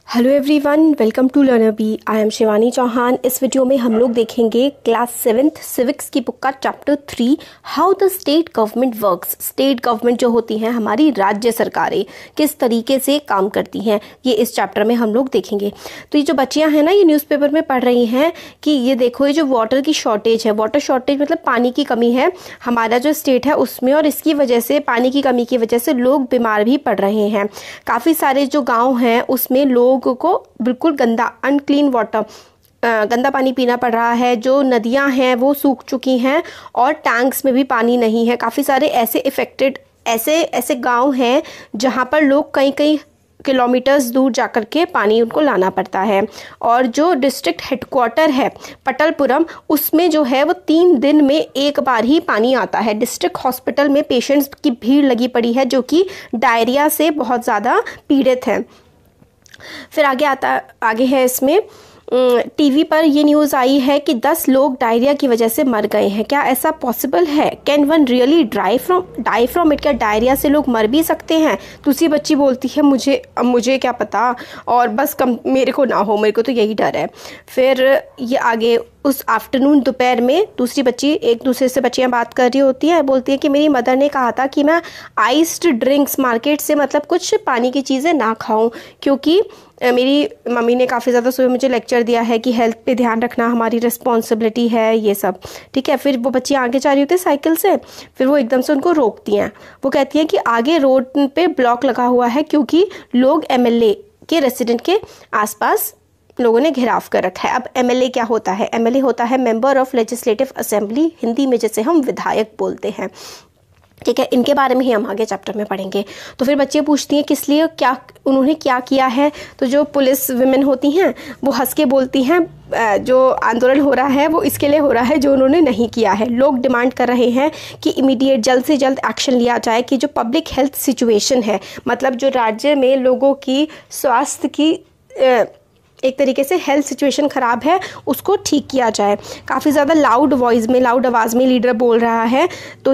Hello everyone, welcome to learner bee. I am Shivani Chauhan. इस video में हम लोग देखेंगे क्लास 7th सिविक्स की बुक का chapter 3, how the state government works. State government जो होती हैं, हमारी राज्य सरकारें किस तरीके से काम करती हैं, ये इस चैप्टर में हम लोग देखेंगे। तो ये जो बच्चियां हैं ना, ये न्यूज़पेपर में पढ़ रही हैं कि ये देखो, ये जो वाटर की शॉर्टेज है, वाटर शॉर्टेज मतलब पानी की कमी है हमारा जो स्टेट है उसमें, और इसकी वजह से, पानी की कमी की वजह से लोग बीमार भी पड़ रहे हैं। काफ़ी सारे जो गाँव हैं उसमें लोग को बिल्कुल गंदा, अनक्लीन वाटर, गंदा पानी पीना पड़ रहा है। जो नदियां हैं वो सूख चुकी हैं और टैंक्स में भी पानी नहीं है। काफ़ी सारे ऐसे इफ़ेक्टेड ऐसे गांव हैं जहां पर लोग कई कई किलोमीटर्स दूर जाकर के पानी उनको लाना पड़ता है। और जो डिस्ट्रिक्ट हेडक्वार्टर है पटलपुरम, उसमें जो है वो 3 दिन में एक बार ही पानी आता है। डिस्ट्रिक्ट हॉस्पिटल में पेशेंट्स की भीड़ लगी पड़ी है जो कि डायरिया से बहुत ज़्यादा पीड़ित हैं। फिर आगे है इसमें टीवी पर ये न्यूज़ आई है कि 10 लोग डायरिया की वजह से मर गए हैं। क्या ऐसा पॉसिबल है? Can one really die from it? क्या डायरिया से लोग मर भी सकते हैं? दूसरी बच्ची बोलती है मुझे क्या पता, और बस मेरे को ना हो, मेरे को तो यही डर है। फिर ये आगे उस आफ्टरनून, दोपहर में दूसरी बच्ची, एक दूसरे से बच्चियां बात कर रही होती है, बोलती है कि मेरी मदर ने कहा था कि मैं आइस्ड ड्रिंक्स मार्केट से, मतलब कुछ पानी की चीज़ें ना खाऊं, क्योंकि मेरी मम्मी ने काफ़ी ज़्यादा सुबह मुझे लेक्चर दिया है कि हेल्थ पे ध्यान रखना हमारी रिस्पॉन्सिबिलिटी है, ये सब। ठीक है। फिर वो बच्ची आगे जा रही होती है साइकिल से, फिर वो एकदम से उनको रोकती हैं। वो कहती हैं कि आगे रोड पे ब्लॉक लगा हुआ है क्योंकि लोग एमएलए के रेसिडेंट के आसपास लोगों ने घेराव कर रखा है। अब एमएलए क्या होता है? एमएलए होता है member of legislative assembly, Hindi में जैसे हम विधायक बोलते हैं। ठीक है, इनके बारे में ही हम आगे चैप्टर में पढ़ेंगे। तो फिर बच्चे पूछती हैं किस लिए, उन्होंने क्या किया है। तो जो पुलिस विमेन होती हैं वो हंस के बोलती हैं जो आंदोलन हो रहा है वो इसके लिए हो रहा है जो उन्होंने नहीं किया है। लोग डिमांड कर रहे हैं कि इमीडिएट, जल्द से जल्द एक्शन लिया जाए कि जो पब्लिक हेल्थ सिचुएशन है, मतलब जो राज्य में लोगों की स्वास्थ्य की एक तरीके से हेल्थ सिचुएशन ख़राब है, उसको ठीक किया जाए। काफ़ी ज़्यादा लाउड आवाज़ में लीडर बोल रहा है। तो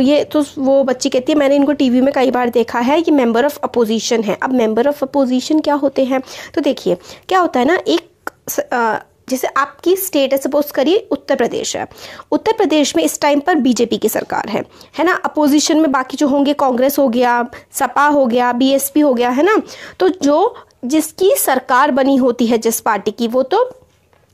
वो बच्ची कहती है मैंने इनको टीवी में कई बार देखा है, ये मेंबर ऑफ अपोजिशन है। अब मेंबर ऑफ अपोजिशन क्या होते हैं? तो देखिए क्या होता है ना, जैसे आपकी स्टेट है, सपोज करिए उत्तर प्रदेश है। उत्तर प्रदेश में इस टाइम पर बीजेपी की सरकार है ना। अपोजिशन में बाकी जो होंगे, कांग्रेस हो गया, सपा हो गया, बीएसपी हो गया, है ना। तो जिसकी सरकार बनी होती है, जिस पार्टी की, वो तो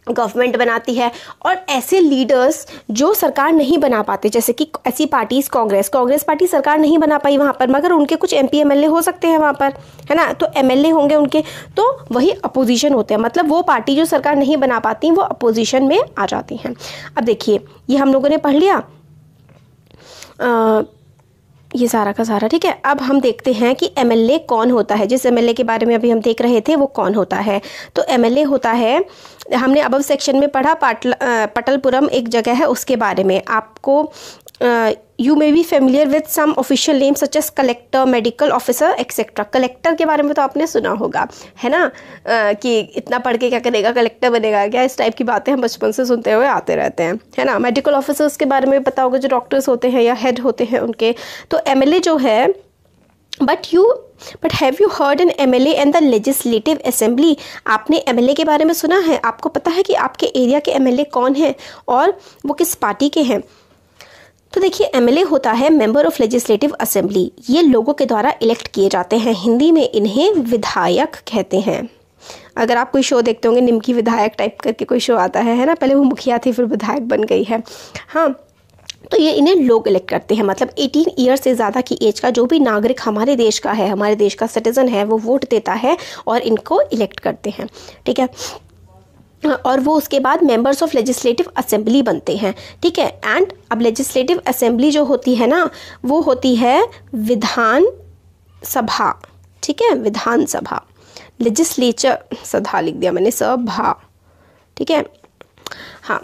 गवर्नमेंट बनाती है। और ऐसे लीडर्स जो सरकार नहीं बना पाते, जैसे कि ऐसी पार्टीज, कांग्रेस पार्टी सरकार नहीं बना पाई वहाँ पर, मगर उनके कुछ एमपी एमएलए हो सकते हैं वहाँ पर, है ना। तो एमएलए होंगे उनके, तो वही अपोजिशन होते हैं। मतलब वो पार्टी जो सरकार नहीं बना पाती वो अपोजिशन में आ जाती हैं। अब देखिए, ये हम लोगों ने पढ़ लिया ये सारा का सारा। ठीक है। अब हम देखते हैं कि एमएलए कौन होता है। जिस एमएलए के बारे में अभी हम देख रहे थे वो कौन होता है। तो एमएलए होता है, हमने अबव सेक्शन में पढ़ा, पटलपुरम एक जगह है, उसके बारे में आपको you may be familiar with some official name such as collector, medical officer etcetera. Collector के बारे में तो आपने सुना होगा, है ना, कि इतना पढ़ के क्या करेगा, कलेक्टर बनेगा क्या, इस टाइप की बातें हम बचपन से सुनते हुए आते रहते हैं, है ना। मेडिकल ऑफिसर्स के बारे में पता होगा, जो डॉक्टर्स होते हैं या हेड होते हैं उनके। तो एमएलए जो है, but have you heard N MLA and the legislative assembly? आपने एमएलए के बारे में सुना है? आपको पता है कि आपके एरिया के एमएलए कौन है और वो किस पार्टी के हैं? तो देखिए, एमएलए होता है मेंबर ऑफ लेजिस्लेटिव असेंबली। ये लोगों के द्वारा इलेक्ट किए जाते हैं। हिंदी में इन्हें विधायक कहते हैं। अगर आप कोई शो देखते होंगे, निम्की विधायक टाइप करके कोई शो आता है ना, पहले वो मुखिया थी फिर विधायक बन गई है। हाँ, तो ये इन्हें लोग इलेक्ट करते हैं। मतलब 18 ईयर से ज़्यादा की एज का जो भी नागरिक हमारे देश का है, हमारे देश का सिटीजन है, वो वोट देता है और इनको इलेक्ट करते हैं। ठीक है। और वो उसके बाद मेंबर्स ऑफ लेजिस्लेटिव असेंबली बनते हैं। ठीक है। एंड अब लेजिस्लेटिव असेंबली जो होती है ना, वो होती है विधान सभा। ठीक है, विधान सभा। लेजिस्लेचर, सभा लिख दिया मैंने, सभा। ठीक है, हाँ,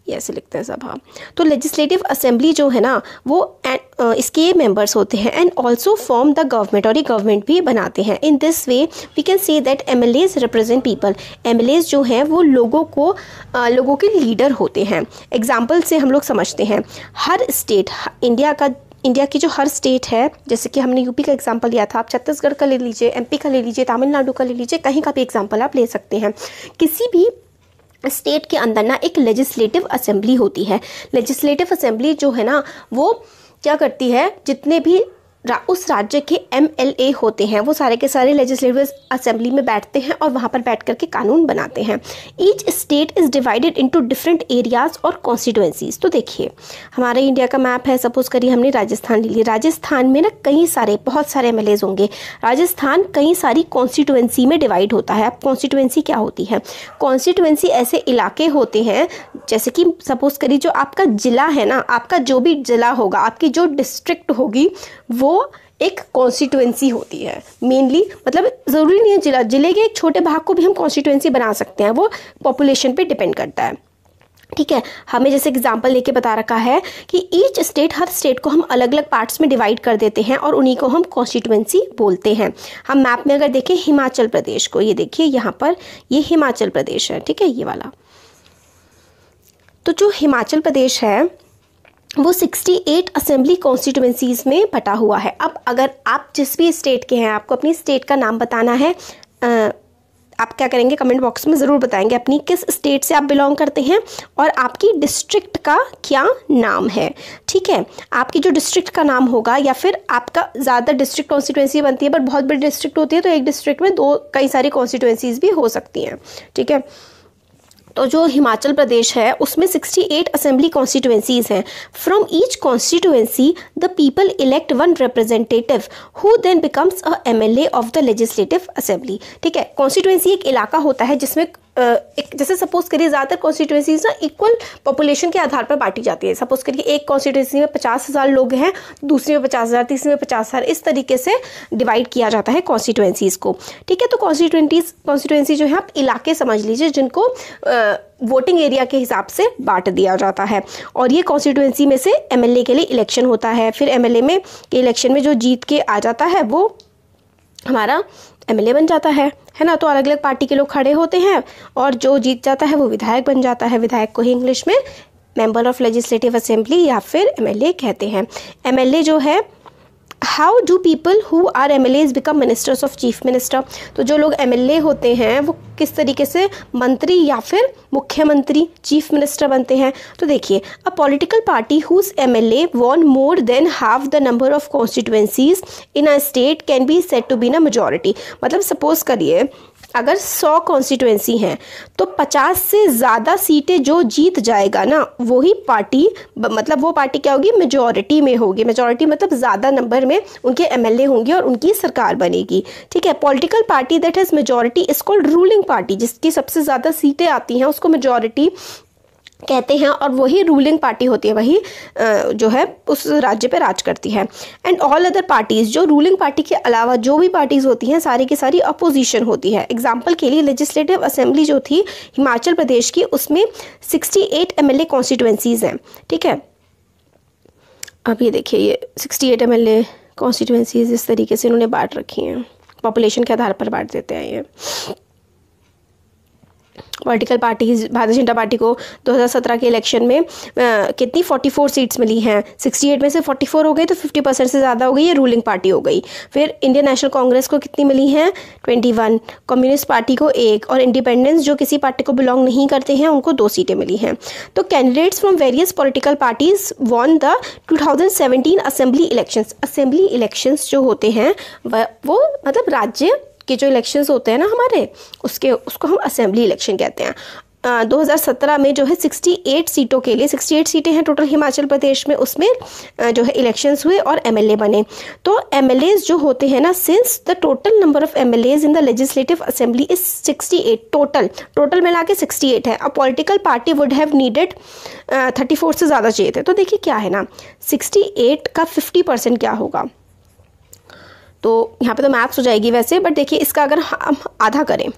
ऐसे लिखते हैं सभा। तो लेजिस्लेटिव असेंबली जो है ना, वो इसके मेंबर्स होते हैं and also form the government, और ये गवर्नमेंट भी बनाते हैं। In this way we can say that MLAs represent people. MLAs जो हैं वो लोगों के लीडर होते हैं। एग्जाम्पल से हम लोग समझते हैं, हर स्टेट, इंडिया की जो हर स्टेट है, जैसे कि हमने यूपी का एग्जांपल लिया था, आप छत्तीसगढ़ का ले लीजिए, एमपी का ले लीजिए, तमिलनाडु का ले लीजिए, कहीं का भी एग्जांपल आप ले सकते हैं। किसी भी स्टेट के अंदर ना एक लेजिस्लेटिव असेंबली होती है। लेजिस्लेटिव असेंबली जो है ना वो क्या करती है, जितने भी उस राज्य के MLA होते हैं वो सारे के सारे लेजिस्लेटिव असेंबली में बैठते हैं और वहाँ पर बैठ करके कानून बनाते हैं। Each state is divided into different areas और कॉन्स्टिट्यूएंसीज। तो देखिए हमारे इंडिया का मैप है, सपोज करिए हमने राजस्थान ले लिया। राजस्थान में ना कई सारे बहुत सारे MLAs होंगे। राजस्थान कई सारी कॉन्स्टिट्यूएंसी में डिवाइड होता है। अब कॉन्स्टिट्यूएंसी क्या होती है? कॉन्स्टिट्यूएंसी ऐसे इलाके होते हैं, जैसे कि सपोज करिए जो आपका जिला है ना, आपका जो भी जिला होगा, आपकी जो डिस्ट्रिक्ट होगी वो एक कॉन्स्टिट्यूएंसी होती है मेनली। मतलब ज़रूरी नहीं है जिला, जिले के एक छोटे भाग को भी हम कॉन्स्टिट्यूएंसी बना सकते हैं, वो पॉपुलेशन पे डिपेंड करता है। ठीक है, हमें जैसे एग्जांपल लेके बता रखा है कि ईच स्टेट, हर स्टेट को हम अलग अलग पार्ट्स में डिवाइड कर देते हैं और उन्हीं को हम कॉन्स्टिट्यूएंसी बोलते हैं। हम मैप में अगर देखें हिमाचल प्रदेश को, ये देखिए यहाँ पर ये हिमाचल प्रदेश है, ठीक है, ये वाला। तो जो हिमाचल प्रदेश है वो 68 असेंबली कॉन्स्टिट्यूएंसीज में बटा हुआ है। अब अगर आप जिस भी स्टेट के हैं, आपको अपनी स्टेट का नाम बताना है, आप क्या करेंगे, कमेंट बॉक्स में ज़रूर बताएंगे अपनी किस स्टेट से आप बिलोंग करते हैं और आपकी डिस्ट्रिक्ट का क्या नाम है। ठीक है, आपकी जो डिस्ट्रिक्ट का नाम होगा, या फिर आपका ज़्यादा डिस्ट्रिक्ट कॉन्स्टिट्यूएंसी बनती है पर बहुत बड़ी डिस्ट्रिक्ट होती है तो एक डिस्ट्रिक्ट में कई सारी कॉन्स्टिट्यूएंसीज भी हो सकती हैं। ठीक है, तो जो हिमाचल प्रदेश है उसमें 68 असेंबली कॉन्स्टिट्यूएंसीज हैं। From each constituency the people elect one representative who then becomes a MLA of the legislative assembly. ठीक है, कॉन्स्टिट्यूएंसी एक इलाका होता है जिसमें एक, जैसे सपोज करिए ज़्यादातर कॉन्स्टिट्यूएंसीज ना इक्वल पॉपुलेशन के आधार पर बांटी जाती है। सपोज करिए एक कॉन्स्टिट्यूएंसी में 50,000 लोग हैं, दूसरी में 50,000, तीसरी में 50,000, इस तरीके से डिवाइड किया जाता है कॉन्स्टिट्यूएंसीज को। ठीक है, तो कॉन्स्टिट्यूएंसी जो है आप इलाके समझ लीजिए जिनको वोटिंग एरिया के हिसाब से बांट दिया जाता है। और ये कॉन्स्टिट्यूएंसी में से MLA के लिए इलेक्शन होता है। फिर MLA में के इलेक्शन में जो जीत के आ जाता है वो हमारा MLA बन जाता है ना। तो अलग अलग पार्टी के लोग खड़े होते हैं और जो जीत जाता है वो विधायक बन जाता है। विधायक को ही इंग्लिश में मेंबर ऑफ लेजिस्लेटिव असेंबली या फिर MLA कहते हैं। MLA जो है, how do people who are MLAs become ministers of chief minister. तो जो लोग MLA होते हैं वो किस तरीके से मंत्री या फिर मुख्यमंत्री, चीफ मिनिस्टर बनते हैं। तो देखिए, a political party whose MLA won more than half the number of constituencies in a state can be said to be in majority. मतलब सपोज करिए अगर 100 कॉन्स्टिट्यूएंसी हैं तो 50 से ज़्यादा सीटें जो जीत जाएगा ना वही पार्टी, मतलब वो पार्टी क्या होगी, मेजॉरिटी में होगी। मेजॉरिटी मतलब ज़्यादा नंबर में उनके MLA होंगे और उनकी सरकार बनेगी। ठीक है, political party that has majority is called ruling party. जिसकी सबसे ज़्यादा सीटें आती हैं उसको मेजॉरिटी कहते हैं और वही रूलिंग पार्टी होती है, वही जो है उस राज्य पे राज करती है। एंड ऑल अदर पार्टीज, जो रूलिंग पार्टी के अलावा जो भी पार्टीज होती हैं सारी की सारी अपोजिशन होती है। एग्जाम्पल के लिए लेजिस्लेटिव असेंबली जो थी हिमाचल प्रदेश की, उसमें 68 MLA कॉन्स्टिट्यूएंसीज हैं। ठीक है, अब ये देखिए ये 68 MLA कॉन्स्टिट्यूएंसीज इस तरीके से इन्होंने बांट रखी हैं, पॉपुलेशन के आधार पर बांट देते हैं ये। Political parties, Bharatiya Janata party को 2017 के इलेक्शन में कितनी 44 सीट्स मिली हैं। 68 में से 44 हो गई तो 50% से ज़्यादा हो गई, ये रूलिंग पार्टी हो गई। फिर इंडियन नेशनल कांग्रेस को कितनी मिली हैं, 21, कम्युनिस्ट पार्टी को 1 और इंडिपेंडेंस जो किसी पार्टी को बिलोंग नहीं करते हैं उनको 2 सीटें मिली हैं। तो candidates from various political parties won the 2017 assembly elections. Assembly elections जो होते हैं वो मतलब राज्य के जो इलेक्शंस होते हैं ना हमारे, उसको हम असेंबली इलेक्शन कहते हैं। 2017 में जो है 68 सीटों के लिए, 68 सीटें हैं टोटल हिमाचल प्रदेश में, उसमें जो है इलेक्शंस हुए और MLA बने। तो MLAs जो होते हैं ना, since the total number of MLAs in the legislative assembly is 68, total मिला के 68 है। अ political party would have needed 34 से ज़्यादा चाहिए थे। तो देखिए क्या है ना, 68 का 50% क्या होगा, तो यहाँ पे तो मैथ्स हो जाएगी वैसे, बट देखिए इसका अगर हम आधा करें,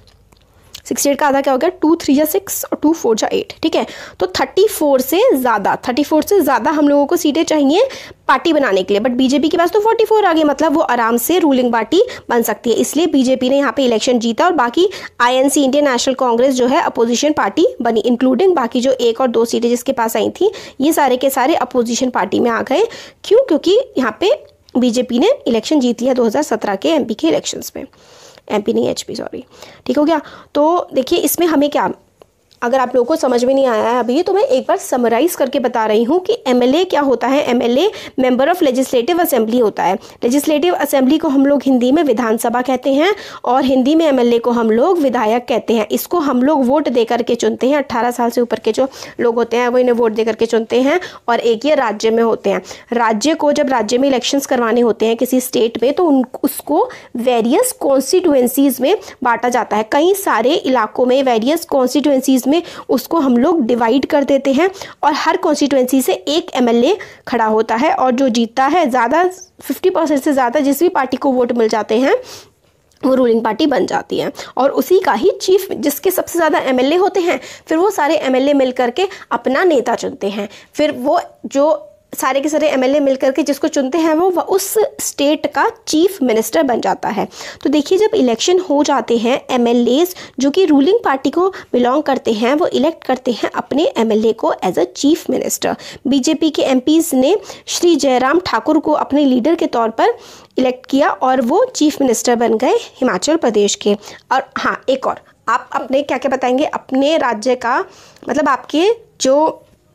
68 का आधा क्या हो गया, 2 3 जा 6 और 2 4 जा 8, ठीक है। तो 34 से ज़्यादा हम लोगों को सीटें चाहिए पार्टी बनाने के लिए, बट बीजेपी के पास तो 44 आ गए, मतलब वो आराम से रूलिंग पार्टी बन सकती है। इसलिए बीजेपी ने यहाँ पे इलेक्शन जीता और बाकी आईएनसी इंडियन नेशनल कांग्रेस जो है अपोजिशन पार्टी बनी, इंक्लूडिंग बाकी जो 1 और 2 सीटें जिसके पास आई थी ये सारे के सारे अपोजिशन पार्टी में आ गए। क्यों? क्योंकि यहाँ पे बीजेपी ने इलेक्शन जीत लिया 2017 के एमपी के इलेक्शंस में, एमपी नहीं एचपी, सॉरी, ठीक हो गया। तो देखिए इसमें हमें क्या, अगर आप लोगों को समझ में नहीं आया है अभी तो मैं एक बार समराइज करके बता रही हूँ कि एमएलए क्या होता है। MLA member of legislative assembly होता है। लेजिस्लेटिव असेंबली को हम लोग हिंदी में विधानसभा कहते हैं और हिंदी में एमएलए को हम लोग विधायक कहते हैं। इसको हम लोग वोट दे करके चुनते हैं। 18 साल से ऊपर के जो लोग होते हैं वो इन्हें वोट दे करके चुनते हैं और एक ये राज्य में होते हैं। राज्य को जब राज्य में इलेक्शंस करवाने होते हैं किसी स्टेट में तो उसको वेरियस कॉन्स्टिट्यूएंसीज में बांटा जाता है। कई सारे इलाकों में वेरियस कॉन्स्टिट्यूएंसीज में उसको हम लोग डिवाइड कर देते हैं और हर कॉन्स्टिट्यूएंसी से एक एमएलए खड़ा होता है और जो जीतता है ज़्यादा 50% से ज़्यादा जिस भी पार्टी को वोट मिल जाते हैं वो रूलिंग पार्टी बन जाती है और उसी का ही चीफ, जिसके सबसे ज़्यादा एमएलए होते हैं, फिर वो सारे एमएलए मिल करके अपना नेता चुनते हैं। फिर वो जो सारे के सारे एमएलए मिलकर के जिसको चुनते हैं वो उस स्टेट का चीफ मिनिस्टर बन जाता है। तो देखिए जब इलेक्शन हो जाते हैं एमएलएज जो कि रूलिंग पार्टी को बिलोंग करते हैं वो इलेक्ट करते हैं अपने एमएलए को as a chief minister. BJP के एमपीज ने श्री जयराम ठाकुर को अपने लीडर के तौर पर इलेक्ट किया और वो चीफ मिनिस्टर बन गए हिमाचल प्रदेश के। और हाँ, एक और आप अपने क्या क्या बताएंगे, अपने राज्य का मतलब आपके जो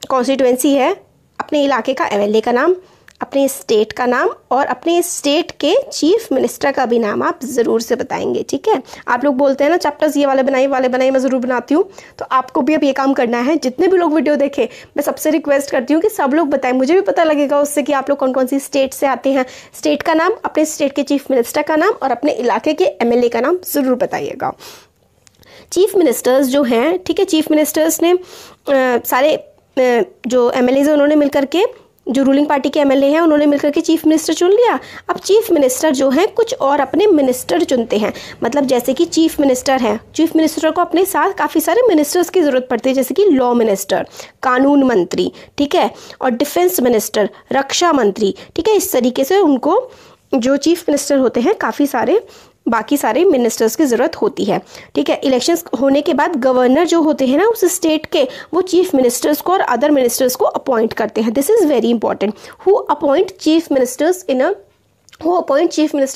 कॉन्स्टिट्यूएंसी है, अपने इलाके का एमएलए का नाम, अपने स्टेट का नाम और अपने स्टेट के चीफ मिनिस्टर का भी नाम आप ज़रूर से बताएंगे, ठीक है। आप लोग बोलते हैं ना चैप्टर्स ये वाले बनाइए, मैं ज़रूर बनाती हूँ, तो आपको भी अब ये काम करना है। जितने भी लोग वीडियो देखें मैं सबसे रिक्वेस्ट करती हूँ कि सब लोग बताएं, मुझे भी पता लगेगा उससे कि आप लोग कौन कौन सी स्टेट से आते हैं। स्टेट का नाम, अपने स्टेट के चीफ मिनिस्टर का नाम और अपने इलाके के एमएलए का नाम ज़रूर बताइएगा। चीफ मिनिस्टर्स जो हैं, ठीक है, चीफ मिनिस्टर्स ने सारे जो एमएलए हैं उन्होंने मिलकर के, जो रूलिंग पार्टी के एमएलए हैं उन्होंने मिलकर के चीफ मिनिस्टर चुन लिया। अब चीफ मिनिस्टर जो हैं कुछ और अपने मिनिस्टर चुनते हैं, मतलब जैसे कि चीफ मिनिस्टर है, चीफ मिनिस्टर को अपने साथ काफ़ी सारे मिनिस्टर्स की ज़रूरत पड़ती है, जैसे कि लॉ मिनिस्टर, कानून मंत्री, ठीक है, और डिफेंस मिनिस्टर, रक्षा मंत्री, ठीक है। इस तरीके से उनको जो चीफ मिनिस्टर होते हैं काफ़ी सारे बाकी सारे मिनिस्टर्स की ज़रूरत होती है, ठीक है। इलेक्शंस होने के बाद गवर्नर जो होते हैं ना उस स्टेट के, वो चीफ मिनिस्टर्स को और अदर मिनिस्टर्स को अपॉइंट करते हैं। This is very important. Who appoint chief minister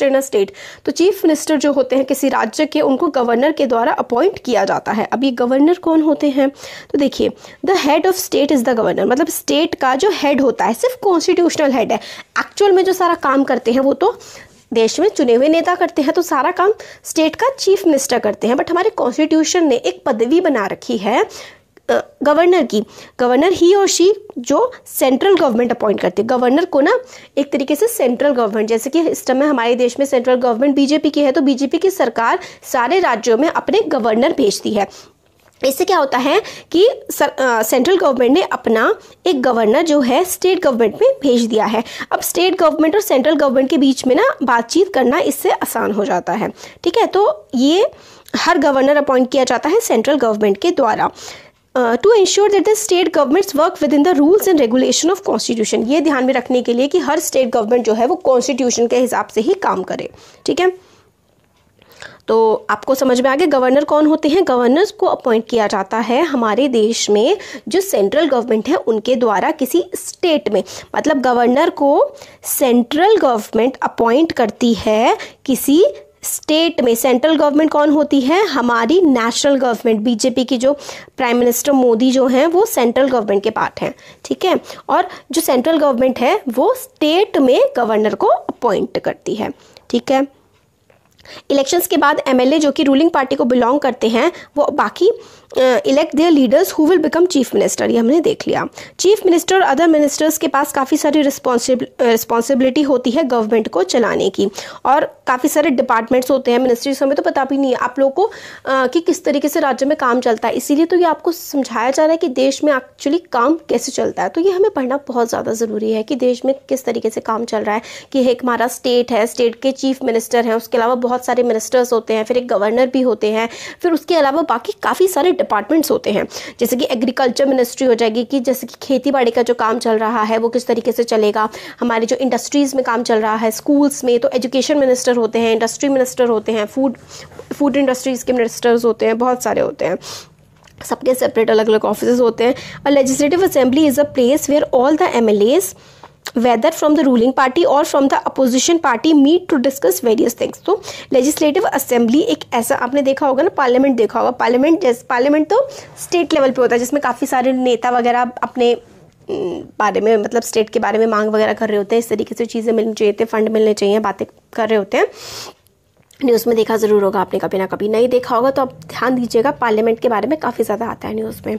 in a state. तो चीफ मिनिस्टर जो होते हैं किसी राज्य के, उनको गवर्नर के द्वारा अपॉइंट किया जाता है। अब ये गवर्नर कौन होते हैं, तो देखिए the head of state is the governor, मतलब स्टेट का जो हेड होता है सिर्फ कॉन्स्टिट्यूशनल हेड है। एक्चुअल में जो सारा काम करते हैं वो तो देश में चुने हुए नेता करते हैं, तो सारा काम स्टेट का चीफ मिनिस्टर करते हैं। बट हमारे कॉन्स्टिट्यूशन ने एक पदवी बना रखी है गवर्नर की। गवर्नर ही और शी जो सेंट्रल गवर्नमेंट अपॉइंट करती है। गवर्नर को ना एक तरीके से सेंट्रल गवर्नमेंट, जैसे कि इस समय हमारे देश में सेंट्रल गवर्नमेंट बीजेपी की है, तो बीजेपी की सरकार सारे राज्यों में अपने गवर्नर भेजती है। इससे क्या होता है कि सेंट्रल गवर्नमेंट ने अपना एक गवर्नर जो है स्टेट गवर्नमेंट में भेज दिया है। अब स्टेट गवर्नमेंट और सेंट्रल गवर्नमेंट के बीच में ना बातचीत करना इससे आसान हो जाता है, ठीक है। तो ये हर गवर्नर अपॉइंट किया जाता है सेंट्रल गवर्नमेंट के द्वारा। To ensure that the state governments work within the rules and regulation of constitution, ये ध्यान में रखने के लिए कि हर स्टेट गवर्नमेंट जो है वो कॉन्स्टिट्यूशन के हिसाब से ही काम करे, ठीक है। तो आपको समझ में आ गया गवर्नर कौन होते हैं। गवर्नर्स को अपॉइंट किया जाता है हमारे देश में जो सेंट्रल गवर्नमेंट है उनके द्वारा किसी स्टेट में, मतलब गवर्नर को सेंट्रल गवर्नमेंट अपॉइंट करती है किसी स्टेट में। सेंट्रल गवर्नमेंट कौन होती है, हमारी नेशनल गवर्नमेंट। बीजेपी की जो प्राइम मिनिस्टर मोदी जो हैं वो सेंट्रल गवर्नमेंट के पार्ट हैं, ठीक है। और जो सेंट्रल गवर्नमेंट है वो स्टेट में गवर्नर को अपॉइंट करती है, ठीक है। इलेक्शंस के बाद एमएलए जो कि रूलिंग पार्टी को बिलोंग करते हैं वो बाकी elect their leaders who will become chief minister, ये हमने देख लिया। चीफ मिनिस्टर और अदर मिनिस्टर्स के पास काफ़ी सारी रिस्पॉन्सिबिलिटी होती है गवर्नमेंट को चलाने की, और काफ़ी सारे डिपार्टमेंट्स होते हैं, मिनिस्ट्रीज, हमें तो पता भी नहीं है आप लोगों को कि किस तरीके से राज्य में काम चलता है, इसीलिए तो ये आपको समझाया जा रहा है कि देश में एक्चुअली काम कैसे चलता है। तो ये हमें पढ़ना बहुत ज़्यादा ज़रूरी है कि देश में किस तरीके से काम चल रहा है, कि एक हमारा स्टेट है, स्टेट के चीफ मिनिस्टर हैं, उसके अलावा बहुत सारे मिनिस्टर्स होते हैं, फिर एक गवर्नर भी होते हैं, फिर उसके अलावा बाकी काफ़ी सारे डिपार्टमेंट्स होते हैं, जैसे कि एग्रीकल्चर मिनिस्ट्री हो जाएगी कि जैसे कि खेती बाड़ी का जो काम चल रहा है वो किस तरीके से चलेगा, हमारे जो इंडस्ट्रीज़ में काम चल रहा है, स्कूल्स में तो एजुकेशन मिनिस्टर होते हैं, इंडस्ट्री मिनिस्टर होते हैं, फूड इंडस्ट्रीज़ के मिनिस्टर्स होते हैं, बहुत सारे होते हैं, सबके सेपरेट अलग अलग ऑफिस होते हैं। और legislative assembly is a place where all the MLAs whether from the ruling party or from the opposition party meet to discuss various things। तो लेजिस्लेटिव असेंबली एक ऐसा, आपने देखा होगा ना, पार्लियामेंट देखा होगा, पार्लियामेंट तो स्टेट लेवल पे होता है जिसमें काफ़ी सारे नेता वगैरह अपने बारे में, मतलब स्टेट के बारे में मांग वगैरह कर रहे होते हैं, इस तरीके से चीज़ें मिलनी चाहिए, फंड मिलने चाहिए, बातें कर रहे होते हैं। न्यूज़ में देखा ज़रूर होगा आपने, कभी ना कभी नहीं देखा होगा तो आप ध्यान दीजिएगा, पार्लियामेंट के बारे में काफ़ी ज़्यादा आता है न्यूज़ में।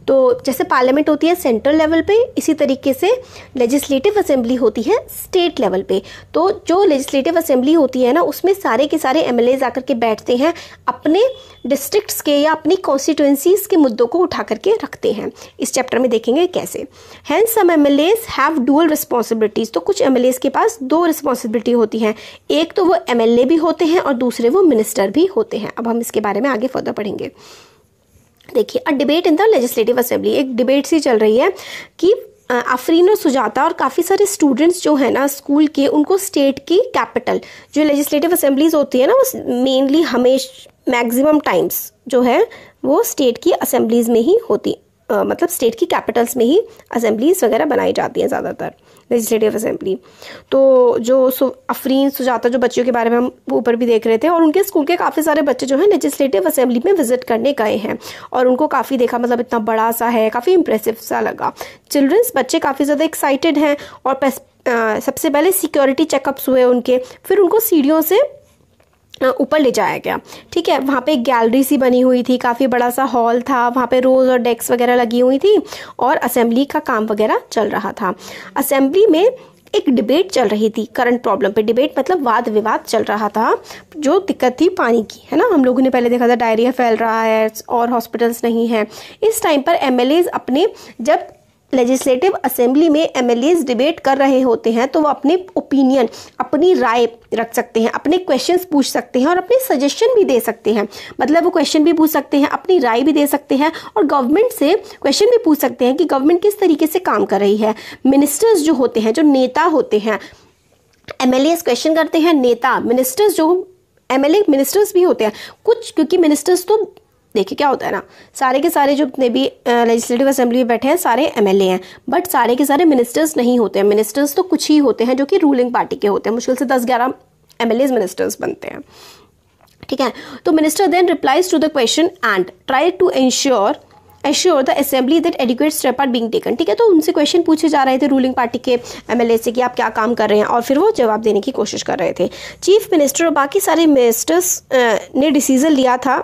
तो जैसे पार्लियामेंट होती है सेंट्रल लेवल पे, इसी तरीके से लेजिस्लेटिव असेंबली होती है स्टेट लेवल पे। तो जो लेजिस्लेटिव असेंबली होती है ना, उसमें सारे के सारे MLAs आकर के बैठते हैं, अपने डिस्ट्रिक्ट्स के या अपनी कॉन्स्टिट्यूंसीज के मुद्दों को उठा करके रखते हैं। इस चैप्टर में देखेंगे कैसे। Hence some MLAs have dual responsibilities, तो कुछ MLAs के पास दो रिस्पॉन्सिबिलिटी होती हैं, एक तो वो MLA भी होते हैं और दूसरे वो मिनिस्टर भी होते हैं। अब हम इसके बारे में आगे फर्दर पढ़ेंगे। देखिए, a debate in the legislative assembly, एक डिबेट सी चल रही है कि आफरीन और सुजाता और काफ़ी सारे स्टूडेंट्स जो है ना स्कूल के, उनको स्टेट की कैपिटल, जो लेजिस्लेटिव असेंबलीज होती है ना, वो मेनली मैक्सिमम टाइम्स जो है वो स्टेट की असेंबलीज में ही होती, मतलब स्टेट की कैपिटल्स में ही असेंबलीज वगैरह बनाई जाती हैं ज़्यादातर, लेजिस्लेटिव असेंबली। तो जो आफरीन सुजाता, जो बच्चों के बारे में हम ऊपर भी देख रहे थे, और उनके स्कूल के काफ़ी सारे बच्चे जो हैं लेजिस्लेटिव असेंबली में विजिट करने गए हैं, और उनको काफ़ी देखा, मतलब इतना बड़ा सा है, काफ़ी इंप्रेसिव सा लगा। चिल्ड्रंस, बच्चे काफ़ी ज़्यादा एक्साइटेड हैं, और सबसे पहले सिक्योरिटी चेकअप्स हुए उनके, फिर उनको सीढ़ियों से ऊपर ले जाया गया। ठीक है, वहाँ पे एक गैलरी सी बनी हुई थी, काफ़ी बड़ा सा हॉल था, वहाँ पे रोज़ और डेस्क वगैरह लगी हुई थी, और असेंबली का काम वगैरह चल रहा था। असेंबली में एक डिबेट चल रही थी करंट प्रॉब्लम पे, डिबेट मतलब वाद विवाद चल रहा था। जो दिक्कत थी पानी की, है ना, हम लोगों ने पहले देखा था डायरिया फैल रहा है और हॉस्पिटल्स नहीं है। इस टाइम पर MLAs अपने, जब लेजिस्लेटिव असेंबली में MLAs डिबेट कर रहे होते हैं, तो वो अपने ओपिनियन, अपनी राय रख सकते हैं, अपने क्वेश्चंस पूछ सकते हैं, और अपने सजेशन भी दे सकते हैं। मतलब वो क्वेश्चन भी पूछ सकते हैं, अपनी राय भी दे सकते हैं, और गवर्नमेंट से क्वेश्चन भी पूछ सकते हैं कि गवर्नमेंट किस तरीके से काम कर रही है। मिनिस्टर्स जो होते हैं, जो नेता होते हैं, MLAs क्वेश्चन करते हैं, नेता मिनिस्टर्स, जो MLA मिनिस्टर्स भी होते हैं कुछ, क्योंकि मिनिस्टर्स तो देखिए क्या होता है ना, सारे के सारे जो जितने भी लेजिस्लेटिव असेंबली में बैठे हैं सारे MLA हैं, बट सारे के सारे मिनिस्टर्स नहीं होते हैं। मिनिस्टर्स तो कुछ ही होते हैं जो कि रूलिंग पार्टी के होते हैं, मुश्किल से 10-11 MLAs मिनिस्टर्स बनते हैं। ठीक है, तो minister then replies to the question and try to assure the assembly that adequate step are being taken. ठीक है, तो उनसे क्वेश्चन पूछे जा रहे थे रूलिंग पार्टी के MLA से कि आप क्या काम कर रहे हैं, और फिर वो जवाब देने की कोशिश कर रहे थे। चीफ मिनिस्टर और बाकी सारे मिनिस्टर्स ने डिसीजन लिया था,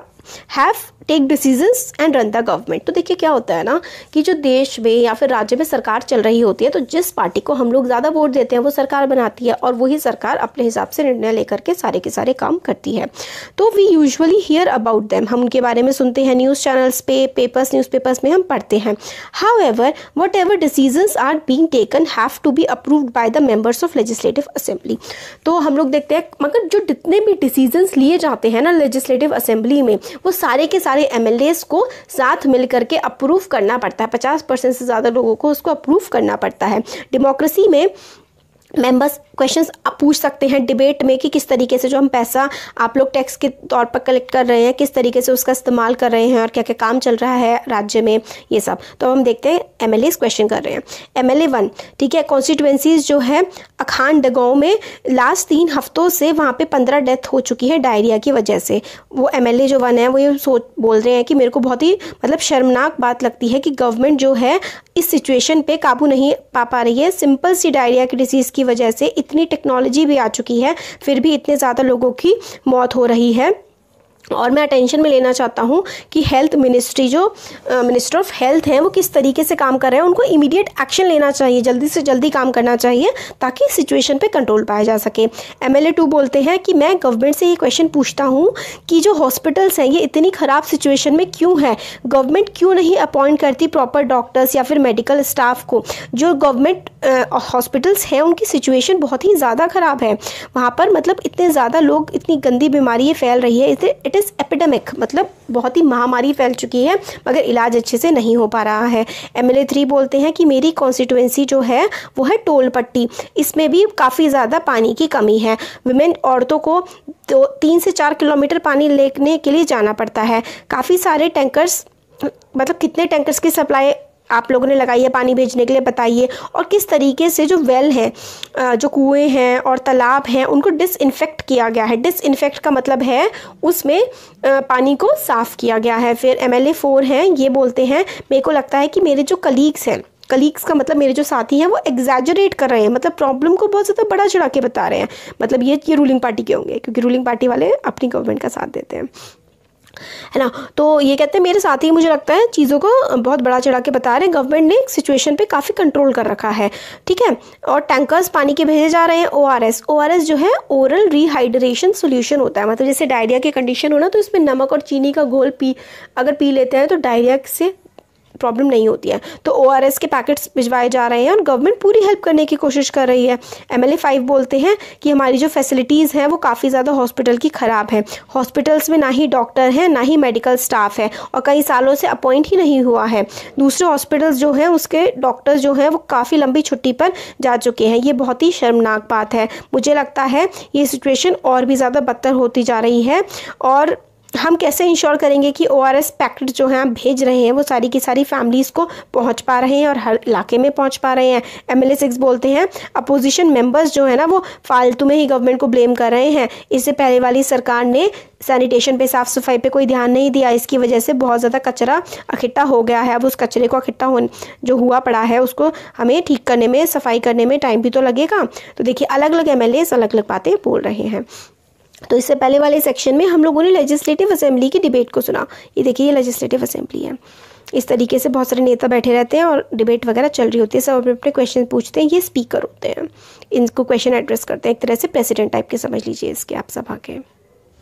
have take decisions and run the government. तो देखिए क्या होता है ना कि जो देश में या फिर राज्य में सरकार चल रही होती है, तो जिस पार्टी को हम लोग ज़्यादा वोट देते हैं वो सरकार बनाती है, और वही सरकार अपने हिसाब से निर्णय लेकर के सारे के सारे काम करती है। तो we usually hear about them, हम उनके बारे में सुनते हैं न्यूज़ चैनल्स पे, न्यूज़पेपर्स में हम पढ़ते हैं। However whatever decisions are being taken have to be approved by the members of legislative assembly. तो हम लोग देखते हैं, मगर जो जितने भी डिसीजंस लिए जाते हैं ना लेजिस्लेटिव असेंबली में, वो सारे के सारे MLAs को साथ मिल करके अप्रूव करना पड़ता है। 50% से ज़्यादा लोगों को उसको अप्रूव करना पड़ता है। डेमोक्रेसी में मेंबर्स क्वेश्चंस आप पूछ सकते हैं डिबेट में कि किस तरीके से जो हम पैसा आप लोग टैक्स के तौर पर कलेक्ट कर रहे हैं, किस तरीके से उसका इस्तेमाल कर रहे हैं, और क्या क्या काम चल रहा है राज्य में, ये सब। तो हम देखते हैं MLAs क्वेश्चन कर रहे हैं। MLA 1, ठीक है, कॉन्स्टिट्यूएंसीज जो है अखांडगांव में लास्ट 3 हफ्तों से वहाँ पे 15 डेथ हो चुकी है डायरिया की वजह से। वो MLA जो 1 है वो ये बोल रहे हैं कि मेरे को बहुत ही मतलब शर्मनाक बात लगती है कि गवर्नमेंट जो है इस सिचुएशन पे काबू नहीं पा रही है। सिंपल सी डायरिया की डिसीज़ की वजह से इतनी टेक्नोलॉजी भी आ चुकी है, फिर भी इतने ज़्यादा लोगों की मौत हो रही है। और मैं अटेंशन में लेना चाहता हूँ कि हेल्थ मिनिस्ट्री जो मिनिस्टर ऑफ हेल्थ हैं वो किस तरीके से काम कर रहे हैं, उनको इमीडिएट एक्शन लेना चाहिए, जल्दी से जल्दी काम करना चाहिए ताकि सिचुएशन पे कंट्रोल पाया जा सके। MLA 2 बोलते हैं कि मैं गवर्नमेंट से ये क्वेश्चन पूछता हूँ कि जो हॉस्पिटल्स हैं ये इतनी ख़राब सिचुएशन में क्यों है, गवर्नमेंट क्यों नहीं अपॉइंट करती प्रॉपर डॉक्टर्स या फिर मेडिकल स्टाफ को। जो गवर्नमेंट हॉस्पिटल्स हैं उनकी सिचुएशन बहुत ही ज़्यादा ख़राब है, वहाँ पर मतलब इतने ज़्यादा लोग, इतनी गंदी बीमारी फैल रही है, इट इज़ एपिडेमिक, मतलब बहुत ही महामारी फैल चुकी है मगर इलाज अच्छे से नहीं हो पा रहा है। MLA 3 बोलते हैं कि मेरी कॉन्स्टिट्यूएंसी जो है वो है टोल पट्टी, इसमें भी काफ़ी ज़्यादा पानी की कमी है। विमेन औरतों को 3 से 4 किलोमीटर पानी लेने के लिए जाना पड़ता है। काफ़ी सारे टैंकर्स, मतलब कितने टैंकर्स की सप्लाई आप लोगों ने लगाई है पानी भेजने के लिए, बताइए। और किस तरीके से जो वेल हैं, जो कुएं हैं और तालाब हैं, उनको डिसइंफेक्ट किया गया है। डिसइंफेक्ट का मतलब है उसमें पानी को साफ़ किया गया है। फिर MLA 4 हैं, ये बोलते हैं मेरे को लगता है कि मेरे जो कलीग्स हैं, कलीग्स का मतलब मेरे जो साथी हैं, वो एग्जैजरेट कर रहे हैं, मतलब प्रॉब्लम को बहुत ज़्यादा बड़ा चढ़ा के बता रहे हैं। मतलब ये रूलिंग पार्टी के होंगे, क्योंकि रूलिंग पार्टी वाले अपनी गवर्नमेंट का साथ देते हैं, है ना। तो ये कहते हैं मेरे साथी, मुझे लगता है चीज़ों को बहुत बड़ा चढ़ा के बता रहे हैं। गवर्नमेंट ने सिचुएशन पे काफ़ी कंट्रोल कर रखा है, ठीक है। और टैंकर्स पानी के भेजे जा रहे हैं। ORS जो है ओरल रिहाइड्रेशन सोल्यूशन होता है, मतलब जैसे डायरिया की कंडीशन हो ना, तो इसमें नमक और चीनी का घोल अगर पी लेते हैं तो डायरिया से प्रॉब्लम नहीं होती है। तो ORS के पैकेट्स भिजवाए जा रहे हैं और गवर्नमेंट पूरी हेल्प करने की कोशिश कर रही है। MLA 5 बोलते हैं कि हमारी जो फैसिलिटीज़ हैं वो काफ़ी ज़्यादा हॉस्पिटल की ख़राब है। हॉस्पिटल्स में ना ही डॉक्टर हैं, ना ही मेडिकल स्टाफ है, और कई सालों से अपॉइंट ही नहीं हुआ है। दूसरे हॉस्पिटल्स जो हैं उसके डॉक्टर्स जो हैं वो काफ़ी लंबी छुट्टी पर जा चुके हैं। ये बहुत ही शर्मनाक बात है। मुझे लगता है ये सिचुएशन और भी ज़्यादा बदतर होती जा रही है। और हम कैसे इंश्योर करेंगे कि ORS पैकेट जो हैं हम भेज रहे हैं वो सारी की सारी फैमिलीज़ को पहुंच पा रहे हैं और हर इलाके में पहुंच पा रहे हैं। MLA 6 बोलते हैं अपोजिशन मेंबर्स जो है ना वो फालतू में ही गवर्नमेंट को ब्लेम कर रहे हैं। इससे पहले वाली सरकार ने सैनिटेशन पे, साफ़ सफाई पे कोई ध्यान नहीं दिया, इसकी वजह से बहुत ज़्यादा कचरा इकट्ठा हो गया है। अब उस कचरे को इकट्ठा जो हुआ पड़ा है उसको हमें ठीक करने में, सफाई करने में टाइम भी तो लगेगा। तो देखिए अलग अलग MLAs अलग अलग बातें बोल रहे हैं। तो इससे पहले वाले सेक्शन में हम लोगों ने लेजिस्लेटिव असेंबली की डिबेट को सुना। ये देखिए, ये लेजिस्लेटिव असेंबली है। इस तरीके से बहुत सारे नेता बैठे रहते हैं और डिबेट वगैरह चल रही होती है, सब अपने अपने क्वेश्चन पूछते हैं। ये स्पीकर होते हैं, इनको क्वेश्चन एड्रेस करते हैं, एक तरह से प्रेसिडेंट टाइप के समझ लीजिए इसके आप सभा के।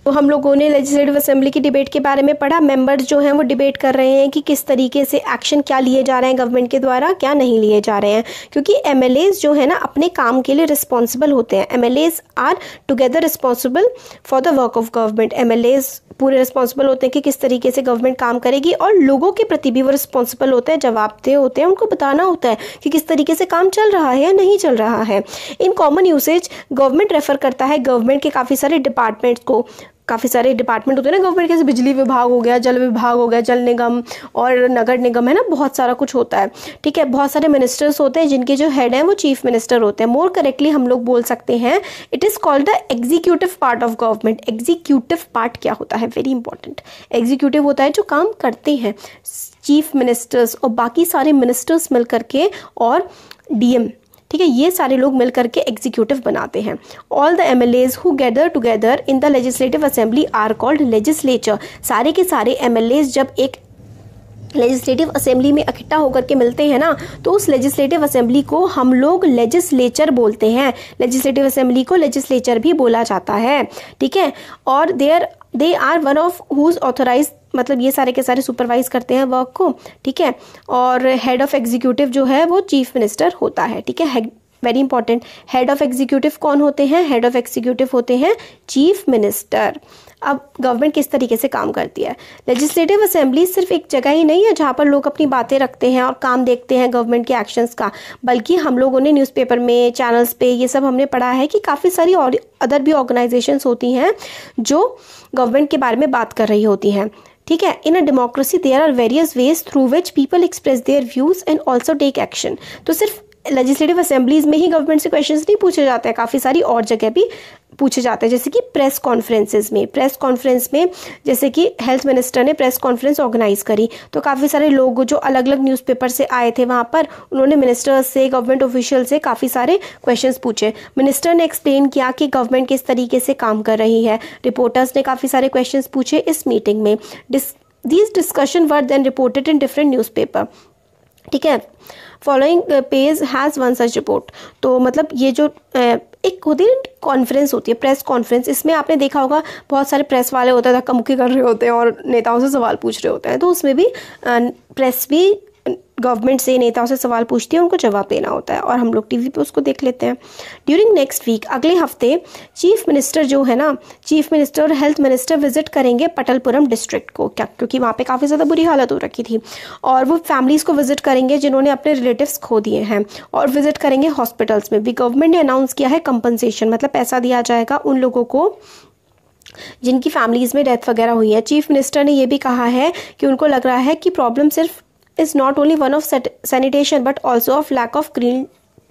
तो हम लोगों ने लेजिस्लेटिव असेंबली की डिबेट के बारे में पढ़ा। मेंबर्स जो हैं वो डिबेट कर रहे हैं कि किस तरीके से एक्शन क्या लिए जा रहे हैं गवर्नमेंट के द्वारा, क्या नहीं लिए जा रहे हैं, क्योंकि MLAs जो है ना अपने काम के लिए रिस्पॉन्सिबल होते हैं। MLAs are together responsible for the work of government. MLAs पूरे रिस्पॉन्सिबल होते हैं कि किस तरीके से गवर्नमेंट काम करेगी, और लोगों के प्रति भी वो रिस्पॉन्सिबल होते हैं, जवाबदेह होते हैं। उनको बताना होता है कि किस तरीके से काम चल रहा है या नहीं चल रहा है। In common usage government refer करता है गवर्नमेंट के काफ़ी सारे डिपार्टमेंट्स को। काफ़ी सारे डिपार्टमेंट होते हैं ना गवर्नमेंट के, जैसे बिजली विभाग हो गया, जल विभाग हो गया, जल निगम और नगर निगम, है ना, बहुत सारा कुछ होता है, ठीक है। बहुत सारे मिनिस्टर्स होते हैं जिनके जो हेड हैं वो चीफ मिनिस्टर होते हैं। मोर करेक्टली हम लोग बोल सकते हैं it is called the executive part of government. Executive part क्या होता है, वेरी इंपॉर्टेंट। एग्जीक्यूटिव होता है जो काम करते हैं चीफ मिनिस्टर्स और बाकी सारे मिनिस्टर्स मिल करके, और DM, ठीक है, ये सारे लोग मिल करके एग्जीक्यूटिव बनाते हैं। All the MLAs who gather together in the legislative assembly are called legislature. सारे के सारे MLAs जब एक लेजिस्लेटिव असेंबली में इकट्ठा होकर के मिलते हैं ना, तो उस लेजिस्लेटिव असेंबली को हम लोग लेजिस्लेचर बोलते हैं। लेजिस्लेटिव असेंबली को लेजिस्लेचर भी बोला जाता है, ठीक है। और they are one of whose authorise, मतलब ये सारे के सारे सुपरवाइज करते हैं वर्क को, ठीक है। और हेड ऑफ एग्जीक्यूटिव जो है वो चीफ मिनिस्टर होता है, ठीक है। Very important, head of executive कौन होते हैं? हेड ऑफ एग्जीक्यूटिव होते हैं चीफ मिनिस्टर। अब गवर्नमेंट किस तरीके से काम करती है? लेजिस्लेटिव असेंबली सिर्फ एक जगह ही नहीं है जहाँ पर लोग अपनी बातें रखते हैं और काम देखते हैं गवर्नमेंट के एक्शंस का, बल्कि हम लोगों ने न्यूज़पेपर में, चैनल्स पे ये सब हमने पढ़ा है कि काफ़ी सारी और अदर भी ऑर्गेनाइजेशंस होती हैं जो गवर्नमेंट के बारे में बात कर रही होती हैं, ठीक है। In a democracy there are various ways through which people express their views and also take action. तो सिर्फ लेजिस्लेटिव असेंबलीज में ही गवर्नमेंट से क्वेश्चंस नहीं पूछे जाते हैं, काफ़ी सारी और जगह भी पूछे जाते हैं, जैसे कि प्रेस कॉन्फ्रेंस में जैसे कि हेल्थ मिनिस्टर ने प्रेस कॉन्फ्रेंस ऑर्गेनाइज करी, तो काफ़ी सारे लोग जो अलग अलग न्यूज़पेपर से आए थे वहाँ पर, उन्होंने मिनिस्टर्स से, गवर्नमेंट ऑफिशियल से काफ़ी सारे क्वेश्चंस पूछे। मिनिस्टर ने एक्सप्लेन किया कि गवर्नमेंट किस तरीके से काम कर रही है। रिपोर्टर्स ने काफ़ी सारे क्वेश्चंस पूछे इस मीटिंग में। These discussion were then reported in different newspaper. ठीक है, following page has one such report. तो मतलब ये जो एक होती है कॉन्फ्रेंस होती है, प्रेस कॉन्फ्रेंस, इसमें आपने देखा होगा बहुत सारे प्रेस वाले होते हैं, धक्का मुक्की कर रहे होते हैं और नेताओं से सवाल पूछ रहे होते हैं, तो उसमें भी प्रेस भी गवर्नमेंट से, नेताओं से सवाल पूछती है, उनको जवाब देना होता है और हम लोग टीवी पे उसको देख लेते हैं। ड्यूरिंग नेक्स्ट वीक, अगले हफ्ते, चीफ मिनिस्टर जो है ना, चीफ मिनिस्टर और हेल्थ मिनिस्टर विजिट करेंगे पटलपुरम डिस्ट्रिक्ट को, क्या क्योंकि वहाँ पे काफ़ी ज़्यादा बुरी हालत हो रखी थी, और वो फैमिलीज़ को विजिट करेंगे जिन्होंने अपने रिलेटिव्स खो दिए हैं, और विजिट करेंगे हॉस्पिटल्स में भी। गवर्नमेंट ने अनाउंस किया है कंपनसेशन, मतलब पैसा दिया जाएगा उन लोगों को जिनकी फैमिलीज़ में डेथ वगैरह हुई है। चीफ मिनिस्टर ने ये भी कहा है कि उनको लग रहा है कि प्रॉब्लम सिर्फ is not only one of sanitation but also of lack of clean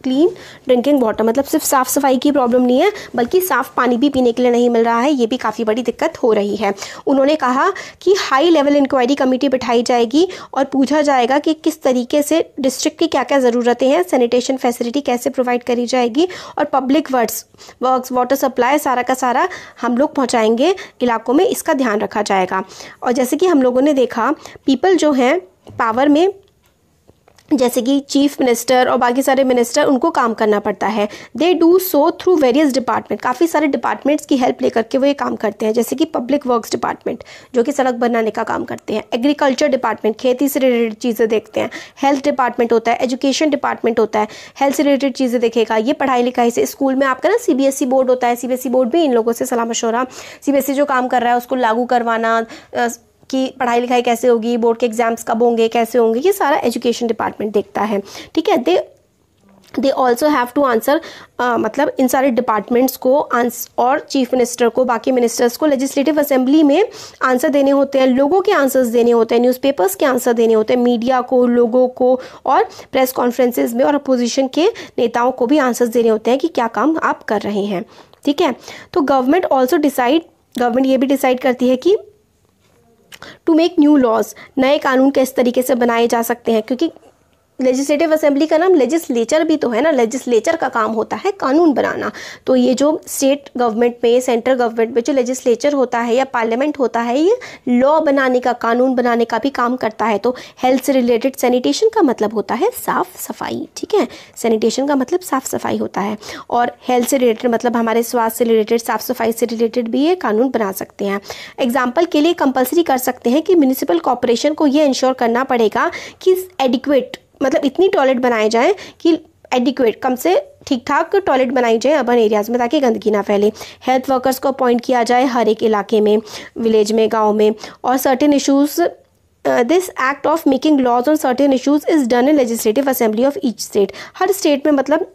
drinking water, मतलब सिर्फ साफ़ सफाई की प्रॉब्लम नहीं है बल्कि साफ़ पानी भी पीने के लिए नहीं मिल रहा है, ये भी काफ़ी बड़ी दिक्कत हो रही है। उन्होंने कहा कि हाई लेवल इंक्वायरी कमेटी बिठाई जाएगी और पूछा जाएगा कि किस तरीके से डिस्ट्रिक्ट की क्या क्या ज़रूरतें हैं, सैनिटेशन फैसिलिटी कैसे प्रोवाइड करी जाएगी, और पब्लिक वर्क्स वाटर सप्लाई सारा का सारा हम लोग पहुँचाएंगे इलाकों में, इसका ध्यान रखा जाएगा। और जैसे कि हम लोगों ने देखा, पीपल जो हैं पावर में, जैसे कि चीफ मिनिस्टर और बाकी सारे मिनिस्टर, उनको काम करना पड़ता है। They do so through various department, काफ़ी सारे डिपार्टमेंट्स की हेल्प लेकर के वो ये काम करते हैं, जैसे कि पब्लिक वर्क्स डिपार्टमेंट जो कि सड़क बनाने का काम करते हैं, एग्रीकल्चर डिपार्टमेंट खेती से रिलेटेड चीज़ें देखते हैं, हेल्थ डिपार्टमेंट होता है, एजुकेशन डिपार्टमेंट होता है, हेल्थ से रिलेटेड चीज़ें देखेगा, ये पढ़ाई लिखाई से, स्कूल में आपका ना CBSE बोर्ड होता है, CBSE बोर्ड भी इन लोगों से सलाह मशवरा, CBSE जो काम कर रहा है उसको लागू करवाना, कि पढ़ाई लिखाई कैसे होगी, बोर्ड के एग्जाम्स कब होंगे, कैसे होंगे, ये सारा एजुकेशन डिपार्टमेंट देखता है। ठीक है, they also have to answer, मतलब इन सारे डिपार्टमेंट्स को और चीफ मिनिस्टर को, बाकी मिनिस्टर्स को लेजिस्लेटिव असेंबली में आंसर देने होते हैं, लोगों के आंसर्स देने होते हैं, न्यूज़पेपर्स के आंसर देने होते हैं, मीडिया को, लोगों को, और प्रेस कॉन्फ्रेंसेज में और अपोजिशन के नेताओं को भी आंसर्स देने होते हैं कि क्या काम आप कर रहे हैं। ठीक है, तो गवर्नमेंट ये भी डिसाइड करती है कि टू मेक न्यू लॉज, नए कानून किस तरीके से बनाए जा सकते हैं, क्योंकि लेजिस्लेटिव असेंबली का नाम लेजिस्लेचर भी तो है ना, लेजिस्लेचर का काम होता है कानून बनाना। तो ये जो स्टेट गवर्नमेंट में, सेंट्रल गवर्नमेंट में जो लेजिस्लेचर होता है या पार्लियामेंट होता है, ये लॉ बनाने का, कानून बनाने का भी काम करता है। तो हेल्थ से रिलेटेड, सैनिटेशन का मतलब होता है साफ सफाई। ठीक है, सैनिटेशन का मतलब साफ सफाई होता है, और हेल्थ से रिलेटेड मतलब हमारे स्वास्थ्य से रिलेटेड, साफ सफाई से रिलेटेड भी ये कानून बना सकते हैं। एग्जाम्पल के लिए कंपल्सरी कर सकते हैं कि म्यूनिसिपल कॉर्पोरेशन को ये इंश्योर करना पड़ेगा कि एडिक्वेट, मतलब इतनी टॉयलेट बनाए जाएं कि एडिक्वेट, कम से ठीक ठाक टॉयलेट बनाई जाए अर्बन एरियाज़ में, ताकि गंदगी ना फैले। हेल्थ वर्कर्स को अपॉइंट किया जाए हर एक इलाके में, विलेज में, गांव में, और certain issues, this act of making laws on certain issues is done in legislative assembly of each state. हर स्टेट में मतलब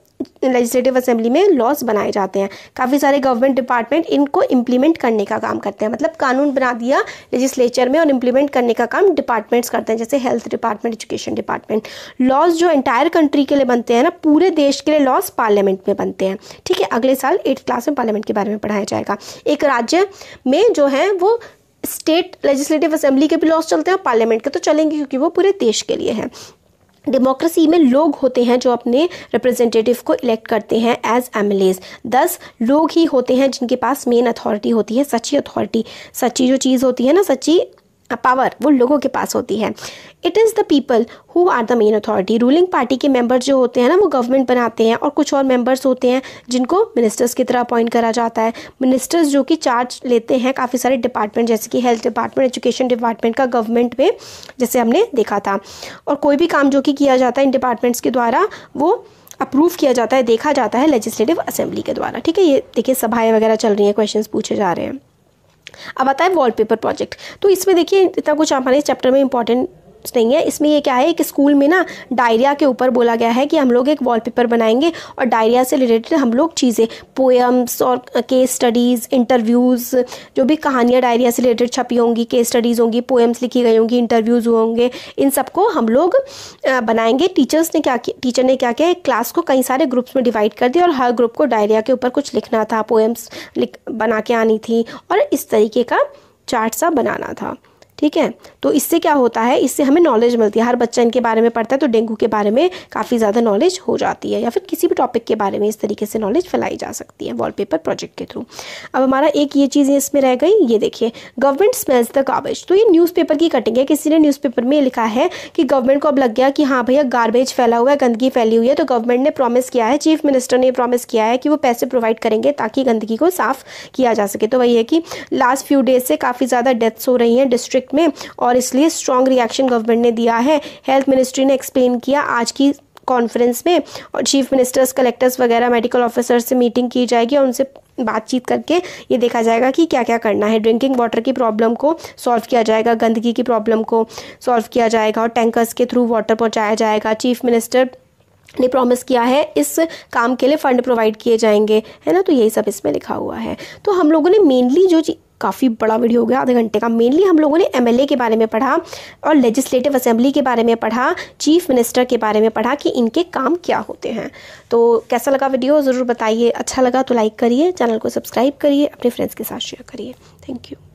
लेजिस्लेटिव असेंबली में लॉज बनाए जाते हैं। काफ़ी सारे गवर्नमेंट डिपार्टमेंट इनको इम्प्लीमेंट करने का काम करते हैं, मतलब कानून बना दिया लेजिस्लेचर में और इम्प्लीमेंट करने का काम डिपार्टमेंट्स करते हैं, जैसे health department, education department. Laws जो एंटायर कंट्री के लिए बनते हैं ना, पूरे देश के लिए लॉज पार्लियामेंट में बनते हैं। ठीक है, अगले साल 8th क्लास में पार्लियामेंट के बारे में पढ़ाया जाएगा। एक राज्य में जो है वो स्टेट लेजिस्लेटिव असेंबली के भी लॉज चलते हैं और पार्लियामेंट के तो चलेंगे, क्योंकि वो पूरे देश के लिए है। डेमोक्रेसी में लोग होते हैं जो अपने रिप्रेजेंटेटिव को इलेक्ट करते हैं एज MLAs। 10 लोग ही होते हैं जिनके पास मेन अथॉरिटी होती है, सच्ची अथॉरिटी, सच्ची जो चीज़ होती है ना, सच्ची पावर, वो लोगों के पास होती है। It is the people who are the main authority. Ruling party के मेंबर्स जो होते हैं ना, वो गवर्नमेंट बनाते हैं, और कुछ और मेंबर्स होते हैं जिनको मिनिस्टर्स की तरह अपॉइंट करा जाता है। मिनिस्टर्स जो कि चार्ज लेते हैं काफ़ी सारे डिपार्टमेंट, जैसे कि हेल्थ डिपार्टमेंट, एजुकेशन डिपार्टमेंट का गवर्नमेंट में, जैसे हमने देखा था। और कोई भी काम जो कि किया जाता है इन डिपार्टमेंट्स के द्वारा, वो अप्रूव किया जाता है, देखा जाता है लेजिस्लेटिव असेंबली के द्वारा। ठीक है, ये देखिए सभाएं वगैरह चल रही हैं, क्वेश्चंस पूछे जा रहे हैं। अब आता है वॉलपेपर प्रोजेक्ट। तो इसमें देखिए इतना कुछ हमारे चैप्टर में इंपॉर्टेंट ग्रुप्स नहीं है। इसमें ये क्या है कि स्कूल में ना डायरिया के ऊपर बोला गया है कि हम लोग एक वॉलपेपर बनाएंगे और डायरिया से रिलेटेड हम लोग चीज़ें, पोएम्स और केस स्टडीज़, इंटरव्यूज़, जो भी कहानियाँ डायरिया से रिलेटेड छपी होंगी, केस स्टडीज़ होंगी, पोएम्स लिखी गई होंगी, इंटरव्यूज़ होंगे, इन सबको हम लोग बनाएंगे। टीचर ने क्या किया, क्लास को कई सारे ग्रुप्स में डिवाइड कर दिया और हर ग्रुप को डायरिया के ऊपर कुछ लिखना था, पोएम्स बना के आनी थी और इस तरीके का चार्ट सा बनाना था। ठीक है, तो इससे क्या होता है, इससे हमें नॉलेज मिलती है। हर बच्चा इनके बारे में पढ़ता है तो डेंगू के बारे में काफ़ी ज़्यादा नॉलेज हो जाती है, या फिर किसी भी टॉपिक के बारे में इस तरीके से नॉलेज फैलाई जा सकती है वॉलपेपर प्रोजेक्ट के थ्रू। अब हमारा एक ये चीज़ इसमें रह गई, ये देखिए, गवर्नमेंट स्मेल्स द गार्बेज। तो ये न्यूज़पेपर की कटिंग है। किसी ने न्यूज़पेपर में लिखा है कि गवर्नमेंट को अब लग गया कि हाँ भैया गार्बेज फैला हुआ है, गंदगी फैली हुई है, तो गवर्नमेंट ने प्रॉमिस किया है, चीफ मिनिस्टर ने प्रॉमिस किया है कि वो पैसे प्रोवाइड करेंगे ताकि गंदगी को साफ़ किया जा सके। तो वही है कि लास्ट फ्यू डेज से काफ़ी ज़्यादा डेथ्स हो रही हैं डिस्ट्रिक्ट में और इसलिए स्ट्रॉन्ग रिएक्शन गवर्नमेंट ने दिया है। हेल्थ मिनिस्ट्री ने एक्सप्लेन किया आज की कॉन्फ्रेंस में, और चीफ मिनिस्टर्स, कलेक्टर्स वगैरह, मेडिकल ऑफिसर्स से मीटिंग की जाएगी और उनसे बातचीत करके ये देखा जाएगा कि क्या क्या करना है। ड्रिंकिंग वाटर की प्रॉब्लम को सॉल्व किया जाएगा, गंदगी की प्रॉब्लम को सॉल्व किया जाएगा और टैंकर्स के थ्रू वाटर पहुंचाया जाएगा। चीफ मिनिस्टर ने प्रॉमिस किया है इस काम के लिए फंड प्रोवाइड किए जाएंगे, है ना। तो यही सब इसमें लिखा हुआ है। तो हम लोगों ने मेनली जो काफ़ी बड़ा वीडियो हो गया, आधे घंटे का, मेनली हम लोगों ने एमएलए के बारे में पढ़ा और लेजिस्लेटिव असेंबली के बारे में पढ़ा, चीफ मिनिस्टर के बारे में पढ़ा कि इनके काम क्या होते हैं। तो कैसा लगा वीडियो ज़रूर बताइए। अच्छा लगा तो लाइक करिए, चैनल को सब्सक्राइब करिए, अपने फ्रेंड्स के साथ शेयर करिए। Thank you.